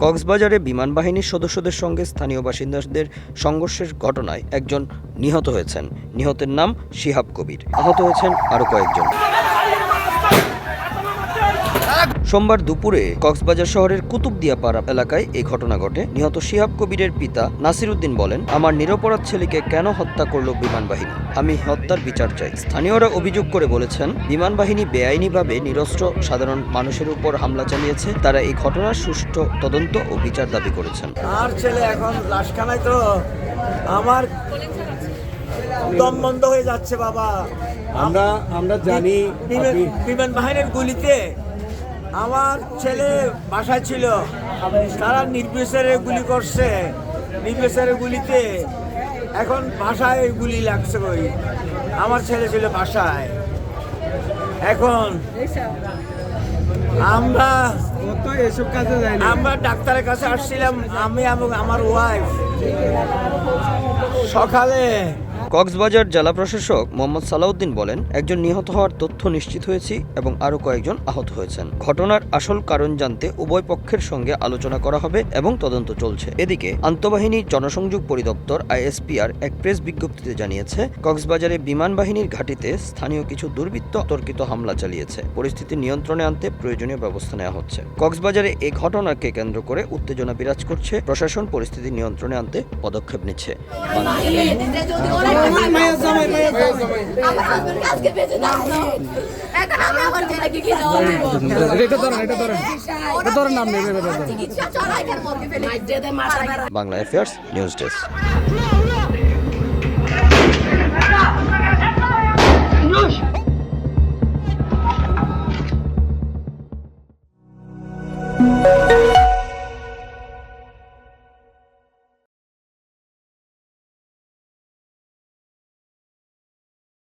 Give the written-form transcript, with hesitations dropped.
কক্সবাজারে বিমান বাহিনীর সদস্যদের সঙ্গে স্থানীয় বাসিন্দাদের সংঘর্ষের ঘটনায় একজন নিহত হয়েছেন। নিহতের নাম শিহাব কবির। আহত হয়েছেন আরও কয়েকজন। সোমবার দুপুরে কক্সবাজার শহরের কুতুবদিয়াপাড়া এলাকায় এই ঘটনা ঘটে। নিহত শিহাব কবিরের পিতা নাসির উদ্দিন বলেন, আমার নিরপরাধ ছেলেকে কেন হত্যা করল বিমান বাহিনী? আমি হত্যার বিচার চাই। স্থানীয়রা অভিযোগ করে বলেছেন, বিমান বাহিনী বেআইনিভাবে নিরস্ত্র সাধারণ মানুষের উপর হামলা চালিয়েছে। তারা এই ঘটনার সুষ্ঠু তদন্ত ও বিচার দাবি করেছেন। আর ছেলে এখন লাশখানায়, তো আমার দম বন্ধ হয়ে যাচ্ছে বাবা। আমরা জানি বিমান বাহিনীর গুলিতে আমার ছেলে বাসায় ছিল, তারা নির্বিচারে গুলি করছে। নির্বিচারে গুলিতে এখন বাসায় গুলি লাগছে। ওই আমার ছেলে ছিল বাসায়। এখন আমরা ডাক্তারের কাছে আসছিলাম, আমি এবং আমার ওয়াইফ সকালে। কক্সবাজার জেলা প্রশাসক মোহাম্মদ সালাউদ্দিন বলেন, একজন নিহত হওয়ার তথ্য নিশ্চিত হয়েছি এবং আরও কয়েকজন আহত হয়েছেন। ঘটনার আসল কারণ জানতে উভয় পক্ষের সঙ্গে আলোচনা করা হবে এবং তদন্ত চলছে। এদিকে আন্তঃবাহিনী জনসংযোগ পরিদপ্তর আইএসপিআর এক প্রেস বিজ্ঞপ্তিতে জানিয়েছে, কক্সবাজারে বিমান বাহিনীর ঘাঁটিতে স্থানীয় কিছু দুর্বৃত্ত তর্কিত হামলা চালিয়েছে। পরিস্থিতি নিয়ন্ত্রণে আনতে প্রয়োজনীয় ব্যবস্থা নেওয়া হচ্ছে। কক্সবাজারে এই ঘটনাকে কেন্দ্র করে উত্তেজনা বিরাজ করছে। প্রশাসন পরিস্থিতি নিয়ন্ত্রণে আনতে পদক্ষেপ নিচ্ছে। Bangla affairs news desk.